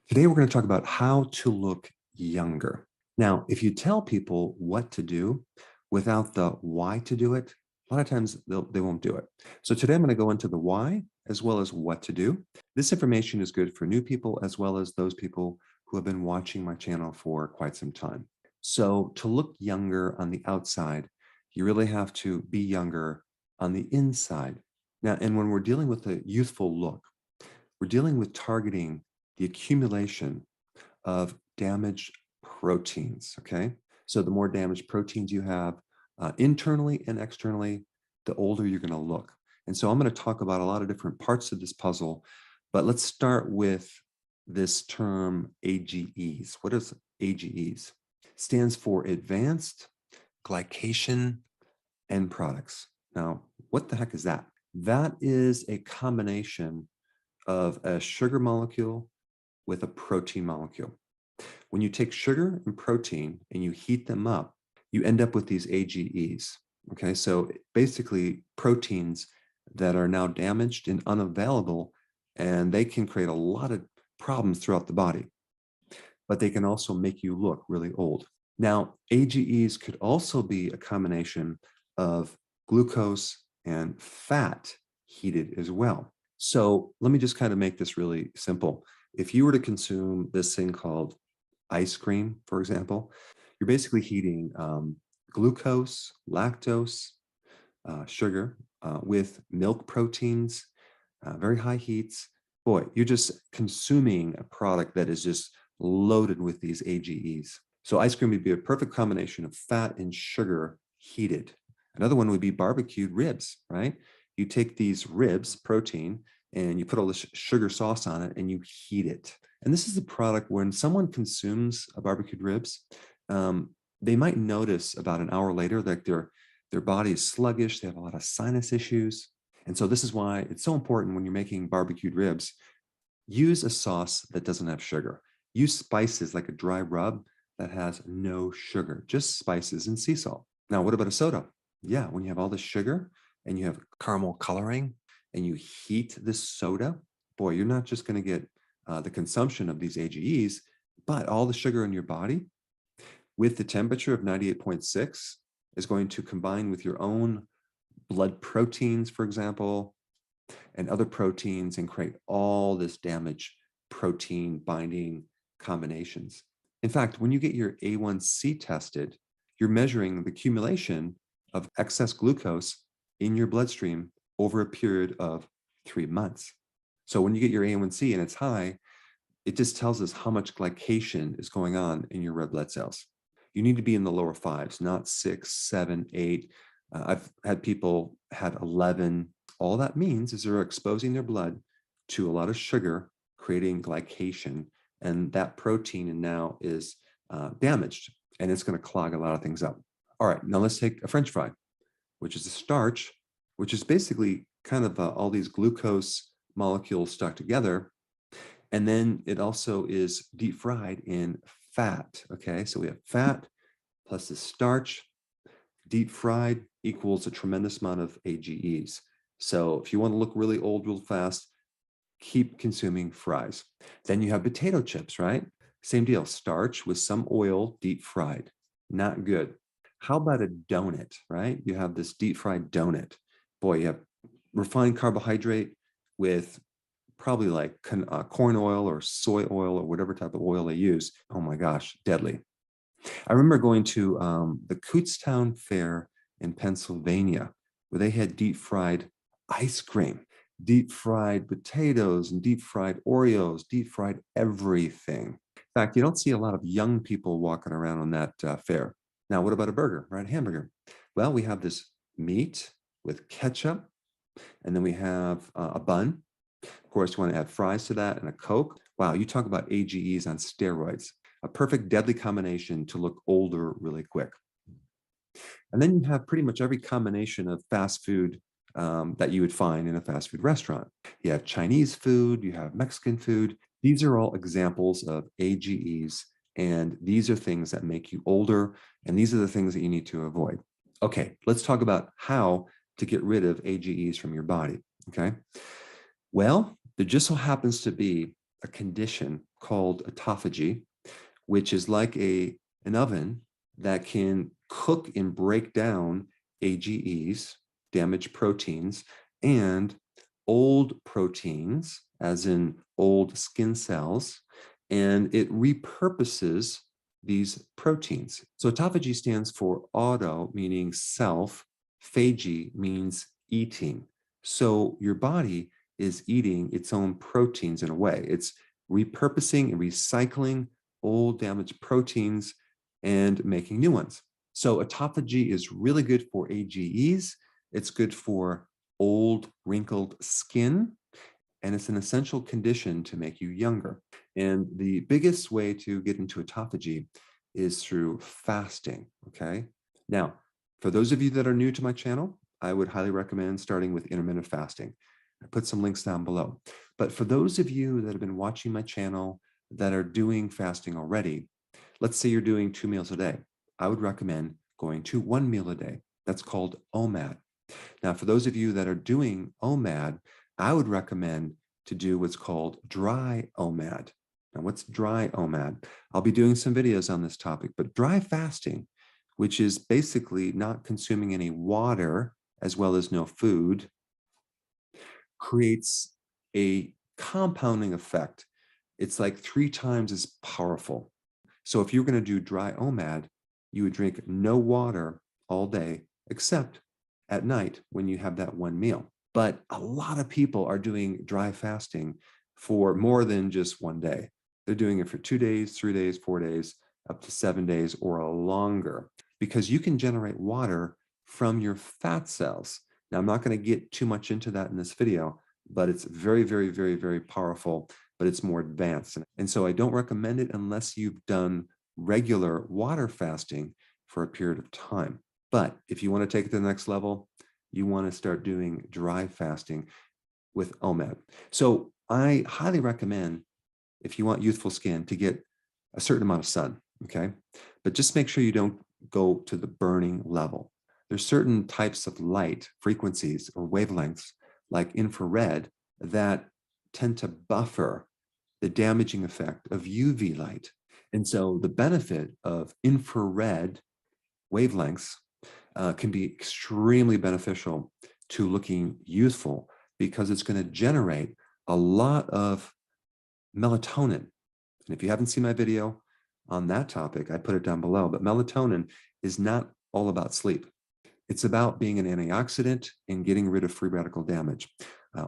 Today, we're going to talk about how to look younger. Now, if you tell people what to do without the why to do it, a lot of times they won't do it. So today I'm going to go into the why as well as what to do. This information is good for new people as well as those people who have been watching my channel for quite some time. So to look younger on the outside, you really have to be younger on the inside. Now, and when we're dealing with a youthful look, we're dealing with targeting the accumulation of damaged proteins, okay? So the more damaged proteins you have internally and externally, the older you're gonna look. And so I'm gonna talk about a lot of different parts of this puzzle, but let's start with this term AGEs. What is AGEs? Stands for Advanced Glycation End Products. Now, what the heck is that? That is a combination of a sugar molecule with a protein molecule. When you take sugar and protein and you heat them up, you end up with these AGEs. Okay, so basically proteins that are now damaged and unavailable, and they can create a lot of problems throughout the body, but they can also make you look really old. Now, AGEs could also be a combination of glucose and fat heated as well. So let me just kind of make this really simple. If you were to consume this thing called ice cream, for example, you're basically heating glucose, lactose, sugar with milk proteins, very high heats. Boy, you're just consuming a product that is just loaded with these AGEs. So ice cream would be a perfect combination of fat and sugar heated. Another one would be barbecued ribs, right? You take these ribs, protein, and you put all this sugar sauce on it and you heat it. And this is a product when someone consumes a barbecued ribs, they might notice about an hour later that their body is sluggish, they have a lot of sinus issues. And so this is why it's so important when you're making barbecued ribs, use a sauce that doesn't have sugar. Use spices like a dry rub that has no sugar, just spices and sea salt. Now, what about a soda? Yeah, when you have all this sugar and you have caramel coloring, and you heat this soda, boy, you're not just going to get the consumption of these AGEs, but all the sugar in your body with the temperature of 98.6 is going to combine with your own blood proteins, for example, and other proteins and create all this damage protein binding combinations. In fact, when you get your A1C tested, you're measuring the accumulation of excess glucose in your bloodstream over a period of 3 months. So when you get your A1C and it's high, it just tells us how much glycation is going on in your red blood cells. You need to be in the lower 5s, not 6, 7, 8. I've had people had 11. All that means is they're exposing their blood to a lot of sugar, creating glycation, and that protein now is damaged, and it's going to clog a lot of things up. All right, now let's take a French fry, which is a starch, which is basically kind of all these glucose molecules stuck together. And then it also is deep fried in fat, okay? So we have fat plus the starch, deep fried equals a tremendous amount of AGEs. So if you want to look really old real fast, keep consuming fries. Then you have potato chips, right? Same deal, starch with some oil, deep fried, not good. How about a donut, right? You have this deep fried donut. Boy, you have refined carbohydrate with probably like corn oil or soy oil or whatever type of oil they use. Oh my gosh, deadly. I remember going to the Kutztown Fair in Pennsylvania, where they had deep fried ice cream, deep fried potatoes and deep fried Oreos, deep fried everything. In fact, you don't see a lot of young people walking around on that fair. Now, what about a burger, right? A hamburger. Well, we have this meat with ketchup, and then we have a bun. Of course, you want to add fries to that and a Coke. Wow, you talk about AGEs on steroids. A perfect deadly combination to look older really quick. And then you have pretty much every combination of fast food that you would find in a fast food restaurant. You have Chinese food, you have Mexican food. These are all examples of AGEs, and these are things that make you older, and these are the things that you need to avoid. Okay, let's talk about how to get rid of AGEs from your body, okay? Well, there just so happens to be a condition called autophagy, which is like an oven that can cook and break down AGEs, damaged proteins, and old proteins, as in old skin cells, and it repurposes these proteins. So autophagy stands for auto, meaning self, phagy means eating. So your body is eating its own proteins in a way. It's repurposing and recycling old damaged proteins and making new ones. So autophagy is really good for AGEs. It's good for old wrinkled skin, and it's an essential condition to make you younger. And the biggest way to get into autophagy is through fasting, okay? Now, for those of you that are new to my channel, I would highly recommend starting with intermittent fasting. I put some links down below. But for those of you that have been watching my channel that are doing fasting already, let's say you're doing 2 meals a day, I would recommend going to 1 meal a day. That's called OMAD. Now, for those of you that are doing OMAD, I would recommend to do what's called dry OMAD. Now, what's dry OMAD? I'll be doing some videos on this topic, but dry fasting, which is basically not consuming any water as well as no food, creates a compounding effect. It's like 3 times as powerful. So if you're going to do dry OMAD, you would drink no water all day, except at night when you have that 1 meal. But a lot of people are doing dry fasting for more than just 1 day. They're doing it for 2 days, 3 days, 4 days, up to 7 days or longer, because you can generate water from your fat cells. Now, I'm not going to get too much into that in this video, but it's very, very, very, very powerful, but it's more advanced. And so I don't recommend it unless you've done regular water fasting for a period of time. But if you want to take it to the next level, you want to start doing dry fasting with OMAD. So I highly recommend, if you want youthful skin, to get a certain amount of sun, okay? But just make sure you don't go to the burning level. There's certain types of light frequencies or wavelengths, like infrared, that tend to buffer the damaging effect of UV light. And so the benefit of infrared wavelengths can be extremely beneficial to looking youthful, because it's going to generate a lot of melatonin. And if you haven't seen my video on that topic, I put it down below. But melatonin is not all about sleep. It's about being an antioxidant and getting rid of free radical damage.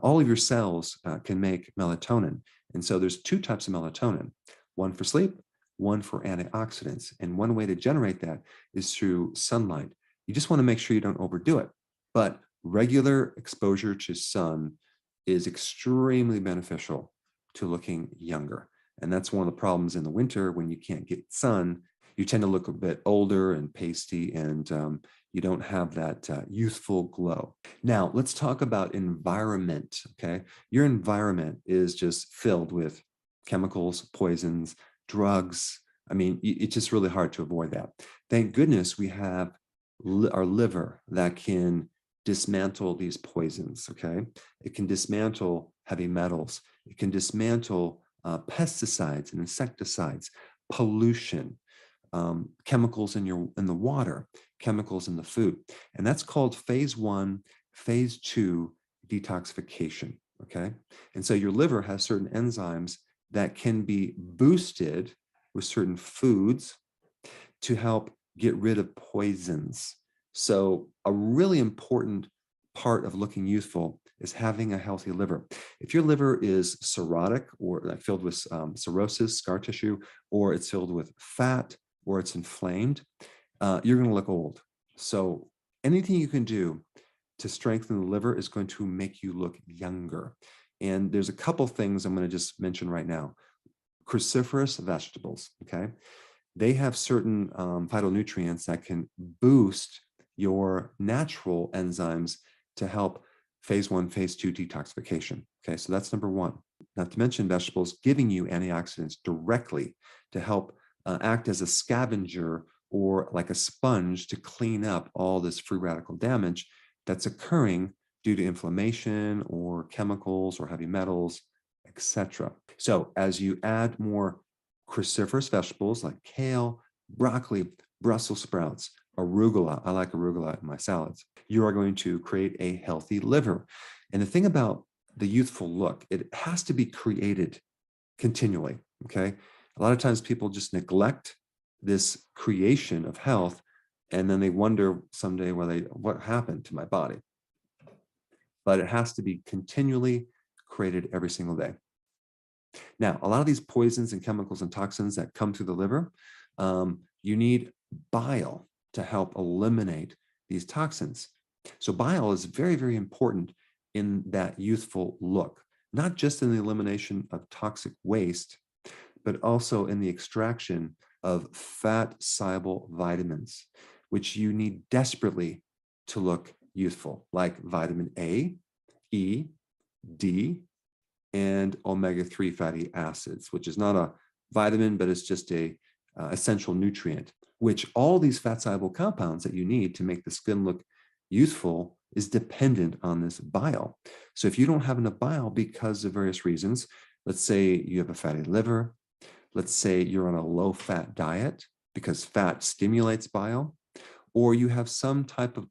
All of your cells can make melatonin. And so there's 2 types of melatonin, one for sleep, one for antioxidants. And one way to generate that is through sunlight. You just want to make sure you don't overdo it. But regular exposure to sun is extremely beneficial to looking younger. And that's one of the problems in the winter when you can't get sun. You tend to look a bit older and pasty, and you don't have that youthful glow. Now, let's talk about environment, okay? Your environment is just filled with chemicals, poisons, drugs. I mean, it's just really hard to avoid that. Thank goodness we have our liver that can dismantle these poisons, okay? It can dismantle heavy metals. It can dismantle pesticides and insecticides, pollution, chemicals in the water, chemicals in the food. And that's called phase 1, phase 2 detoxification, okay? And so your liver has certain enzymes that can be boosted with certain foods to help get rid of poisons. So a really important part of looking youthful is having a healthy liver. If your liver is cirrhotic, or like filled with cirrhosis, scar tissue, or it's filled with fat, or it's inflamed, you're going to look old. So anything you can do to strengthen the liver is going to make you look younger. And there's a couple things I'm going to just mention right now. Cruciferous vegetables, okay? They have certain phytonutrients that can boost your natural enzymes to help phase 1, phase 2 detoxification. Okay, so that's number 1. Not to mention vegetables giving you antioxidants directly to help act as a scavenger or like a sponge to clean up all this free radical damage that's occurring due to inflammation or chemicals or heavy metals, etc. So as you add more cruciferous vegetables like kale, broccoli, Brussels sprouts, arugula, I like arugula in my salads, you are going to create a healthy liver. And the thing about the youthful look, it has to be created continually, okay? A lot of times people just neglect this creation of health, and then they wonder someday, what happened to my body? But it has to be continually created every single day. Now, a lot of these poisons and chemicals and toxins that come through the liver, you need bile to help eliminate these toxins. So bile is very, very important in that youthful look, not just in the elimination of toxic waste, but also in the extraction of fat-soluble vitamins, which you need desperately to look youthful, like vitamin A, E, D, and omega-3 fatty acids, which is not a vitamin, but it's just a essential nutrient, which all these fat-soluble compounds that you need to make the skin look youthful is dependent on this bile. So if you don't have enough bile because of various reasons, let's say you have a fatty liver, let's say you're on a low-fat diet because fat stimulates bile, or you have some type of,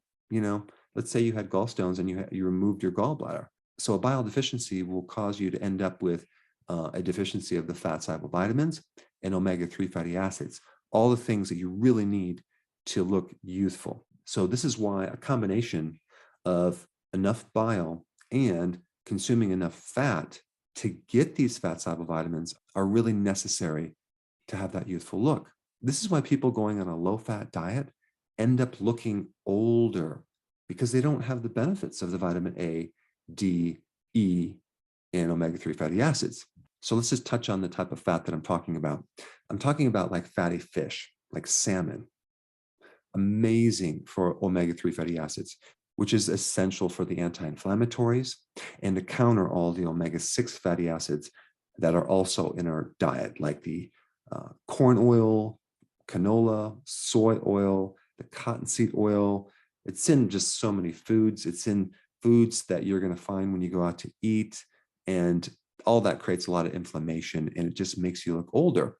let's say you had gallstones and you removed your gallbladder. So a bile deficiency will cause you to end up with a deficiency of the fat-soluble vitamins and omega-3 fatty acids, all the things that you really need to look youthful. So this is why a combination of enough bile and consuming enough fat to get these fat-soluble vitamins are really necessary to have that youthful look. This is why people going on a low-fat diet end up looking older, because they don't have the benefits of the vitamin A, D, E, and omega-3 fatty acids. So let's just touch on the type of fat that I'm talking about. I'm talking about like fatty fish, like salmon. Amazing for omega-3 fatty acids, which is essential for the anti-inflammatories and to counter all the omega-6 fatty acids that are also in our diet, like the corn oil, canola, soy oil, the cottonseed oil. It's in just so many foods. It's in foods that you're going to find when you go out to eat, and all that creates a lot of inflammation, and it just makes you look older.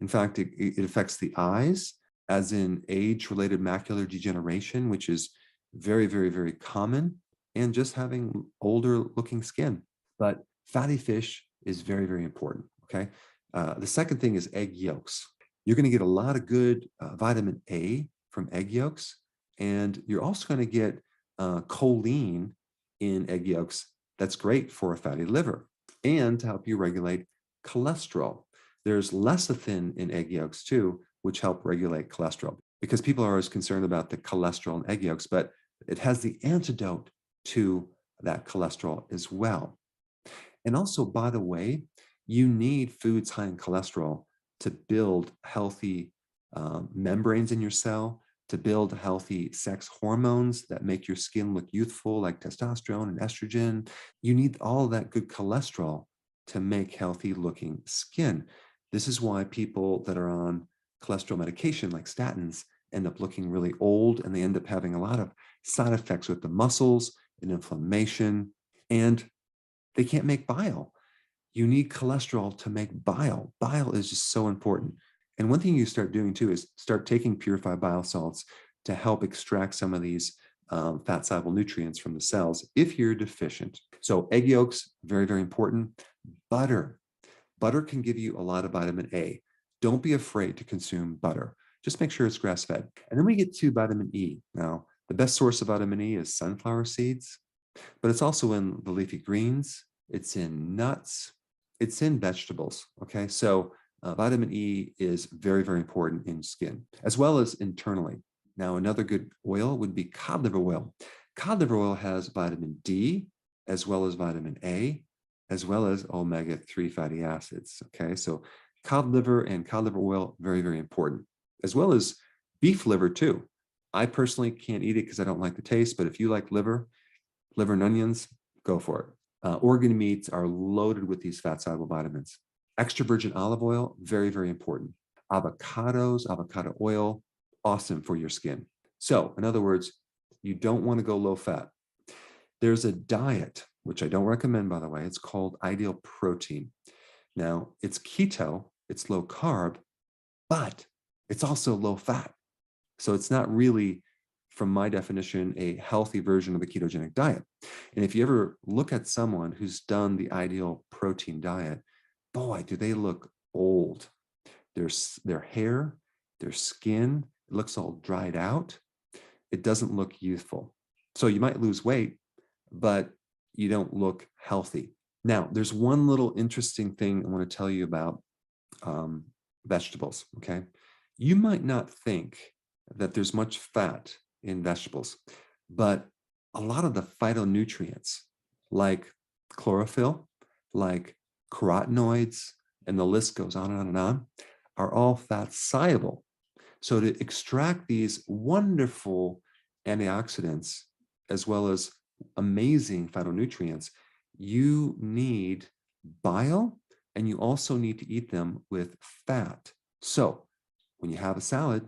In fact, it affects the eyes, as in age-related macular degeneration, which is very, very, very common, and just having older-looking skin. But fatty fish is very, very important, okay? The second thing is egg yolks. You're going to get a lot of good vitamin A from egg yolks, and you're also going to get choline in egg yolks. That's great for a fatty liver and to help you regulate cholesterol. There's lecithin in egg yolks too, which help regulate cholesterol, because people are always concerned about the cholesterol in egg yolks, but it has the antidote to that cholesterol as well. And also, by the way, you need foods high in cholesterol to build healthy membranes in your cell, to build healthy sex hormones that make your skin look youthful, like testosterone and estrogen. You need all of that good cholesterol to make healthy looking skin. This is why people that are on cholesterol medication like statins end up looking really old, and they end up having a lot of side effects with the muscles and inflammation, and they can't make bile. You need cholesterol to make bile. Bile is just so important. And one thing you start doing too is start taking purified bile salts to help extract some of these fat-soluble nutrients from the cells if you're deficient. So egg yolks, very, very important. Butter. Butter can give you a lot of vitamin A. Don't be afraid to consume butter. Just make sure it's grass-fed. And then we get to vitamin E. Now, the best source of vitamin E is sunflower seeds, but it's also in the leafy greens. It's in nuts. It's in vegetables, okay? So vitamin E is very, very important in skin, as well as internally. Now, another good oil would be cod liver oil. Cod liver oil has vitamin D, as well as vitamin A, as well as omega-3 fatty acids, okay? So cod liver and cod liver oil, very, very important, as well as beef liver too. I personally can't eat it because I don't like the taste, but if you like liver and onions, go for it. Organ meats are loaded with these fat-soluble vitamins. Extra virgin olive oil, very, very important. Avocados, avocado oil, awesome for your skin. So in other words, you don't want to go low fat. There's a diet which I don't recommend, by the way. It's called ideal protein. Now, it's keto, it's low carb, but it's also low fat. So it's not really, from my definition, a healthy version of the ketogenic diet. And if you ever look at someone who's done the ideal protein diet, boy, do they look old. Their hair, their skin, it looks all dried out. It doesn't look youthful. So you might lose weight, but you don't look healthy. Now, there's one little interesting thing I want to tell you about vegetables, okay? You might not think that there's much fat in vegetables, but a lot of the phytonutrients like chlorophyll, like carotenoids, and the list goes on and on, are all fat soluble. So to extract these wonderful antioxidants, as well as amazing phytonutrients, you need bile, and you also need to eat them with fat. So when you have a salad,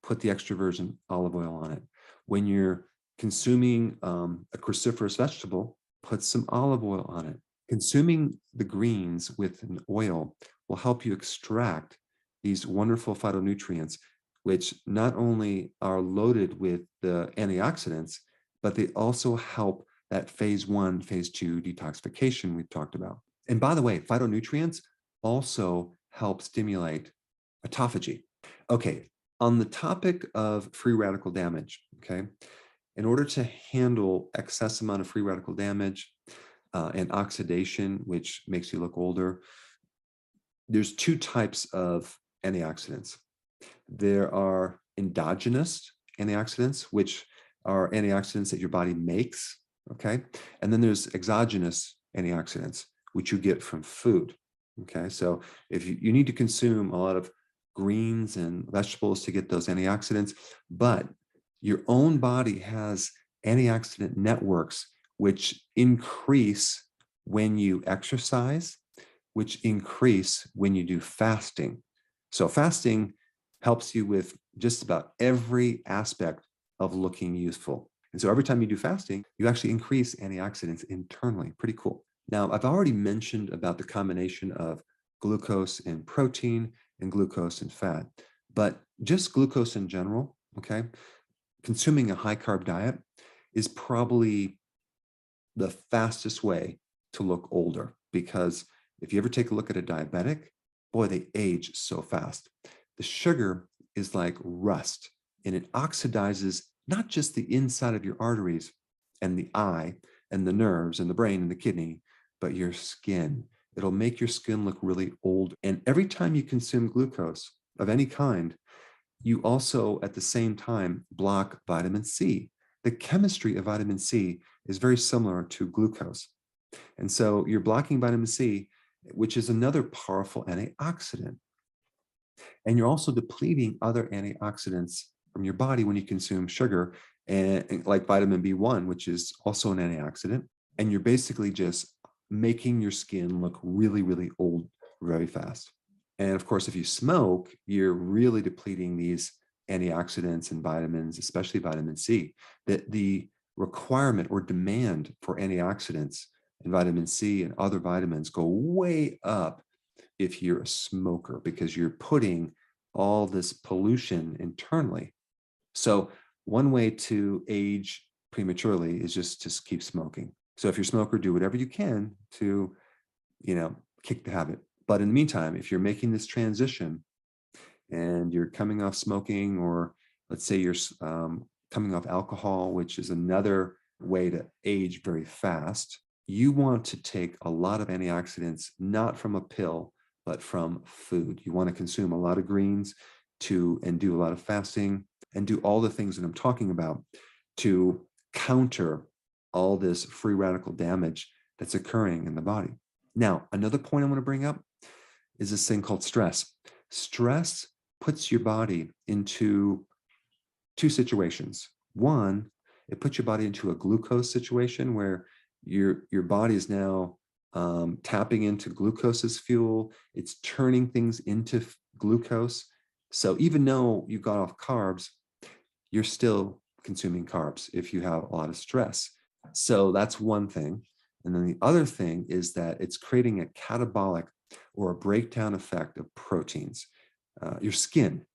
put the extra virgin olive oil on it. When you're consuming a cruciferous vegetable, put some olive oil on it. Consuming the greens with an oil will help you extract these wonderful phytonutrients, which not only are loaded with the antioxidants, but they also help that phase 1, phase 2 detoxification we've talked about. And by the way, phytonutrients also help stimulate autophagy. Okay, on the topic of free radical damage, okay, in order to handle excess amount of free radical damage and oxidation, which makes you look older, there's two types of antioxidants. There are endogenous antioxidants, which are antioxidants that your body makes, okay? And then there's exogenous antioxidants, which you get from food, okay? So if you need to consume a lot of greens and vegetables to get those antioxidants, but your own body has antioxidant networks which increase when you exercise, which increase when you do fasting. So fasting helps you with just about every aspect of looking youthful. And so every time you do fasting, you actually increase antioxidants internally. Pretty cool. Now, I've already mentioned about the combination of glucose and protein and glucose and fat, but just glucose in general, okay? Consuming a high carb diet is probably the fastest way to look older, because if you ever take a look at a diabetic, boy, they age so fast. The sugar is like rust, and it oxidizes not just the inside of your arteries and the eye and the nerves and the brain and the kidney, but your skin. It'll make your skin look really old. And every time you consume glucose of any kind, you also at the same time block vitamin C. The chemistry of vitamin C is very similar to glucose. And so you're blocking vitamin C, which is another powerful antioxidant. And you're also depleting other antioxidants from your body when you consume sugar, and like vitamin B1, which is also an antioxidant. And you're basically just making your skin look really, really old very fast. And of course, if you smoke, you're really depleting these antioxidants and vitamins, especially vitamin C. That the requirement or demand for antioxidants and vitamin C and other vitamins go way up if you're a smoker, because you're putting all this pollution internally. So one way to age prematurely is just to keep smoking. So if you're a smoker, do whatever you can to, kick the habit. But in the meantime, if you're making this transition and you're coming off smoking, or let's say you're coming off alcohol, which is another way to age very fast, you want to take a lot of antioxidants, not from a pill, but from food. You want to consume a lot of greens and do a lot of fasting and do all the things that I'm talking about to counter all this free radical damage that's occurring in the body. Now, another point I want to bring up is this thing called stress. Stress puts your body into two situations. One, it puts your body into a glucose situation where your body is now tapping into glucose as fuel. It's turning things into glucose. So even though you got off carbs, you're still consuming carbs if you have a lot of stress. So that's one thing. And then the other thing is that it's creating a catabolic or a breakdown effect of proteins. Your skin.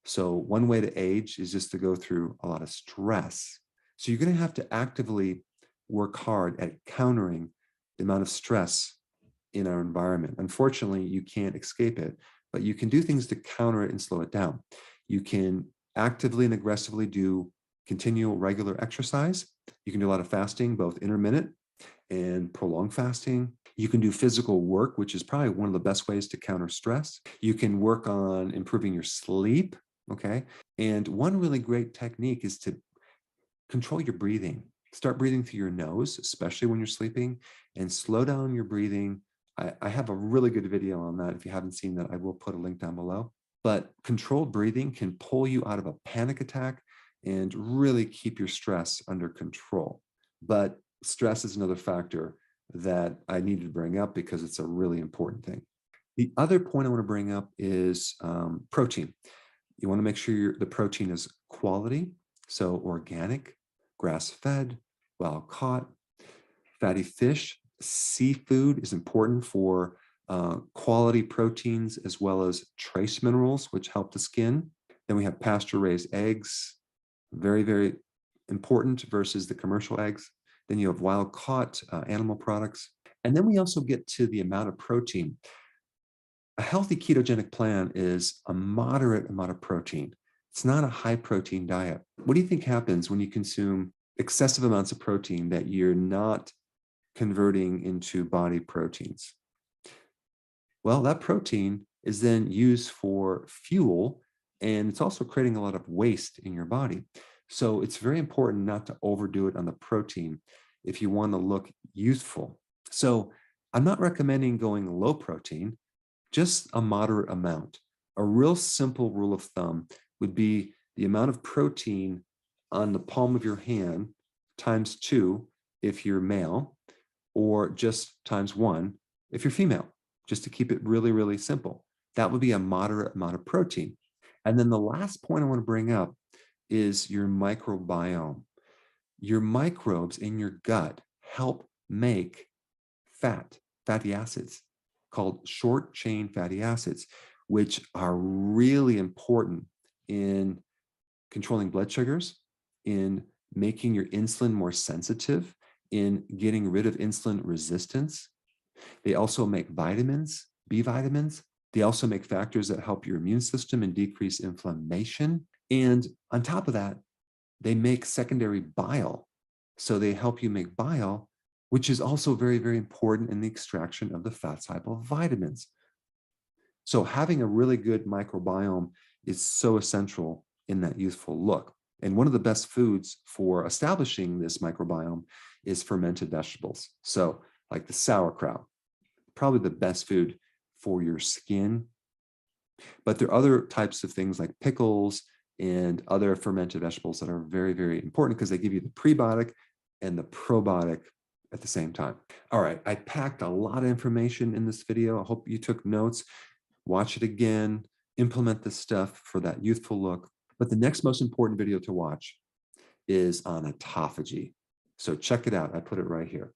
So one way to age is just to go through a lot of stress. So you're going to have to actively work hard at countering the amount of stress in our environment. Unfortunately, you can't escape it, but you can do things to counter it and slow it down. You can actively and aggressively do continual regular exercise. You can do a lot of fasting, both intermittent and prolonged fasting. You can do physical work, which is probably one of the best ways to counter stress. You can work on improving your sleep, okay? And one really great technique is to control your breathing. Start breathing through your nose, especially when you're sleeping, and slow down your breathing. I have a really good video on that. If you haven't seen that, I will put a link down below. But controlled breathing can pull you out of a panic attack and really keep your stress under control. But stress is another factor that I needed to bring up because it's a really important thing. The other point I want to bring up is protein. You want to make sure the protein is quality, so organic, grass-fed, wild-caught, fatty fish. Seafood is important for quality proteins as well as trace minerals, which help the skin. Then we have pasture-raised eggs, very, very important versus the commercial eggs. Then you have wild-caught animal products. And then we also get to the amount of protein. A healthy ketogenic plan is a moderate amount of protein. It's not a high protein diet. What do you think happens when you consume excessive amounts of protein that you're not converting into body proteins? Well, that protein is then used for fuel, and it's also creating a lot of waste in your body. So it's very important not to overdo it on the protein if you want to look youthful. So I'm not recommending going low protein, just a moderate amount. A real simple rule of thumb would be the amount of protein on the palm of your hand times 2 if you're male, or just times 1 if you're female, just to keep it really, really simple. That would be a moderate amount of protein. And then the last point I want to bring up is your microbiome. Your microbes in your gut help make fatty acids called short chain fatty acids, which are really important in controlling blood sugars, in making your insulin more sensitive, in getting rid of insulin resistance. They also make vitamins, B vitamins. They also make factors that help your immune system and decrease inflammation. And on top of that, they make secondary bile. So they help you make bile, which is also very, very important in the extraction of the fat-soluble vitamins. So having a really good microbiome is so essential in that youthful look. And one of the best foods for establishing this microbiome is fermented vegetables. So like the sauerkraut, probably the best food for your skin. But there are other types of things like pickles and other fermented vegetables that are very, very important because they give you the prebiotic and the probiotic at the same time. All right, I packed a lot of information in this video. I hope you took notes. Watch it again, implement this stuff for that youthful look. But the next most important video to watch is on autophagy. So check it out. I put it right here.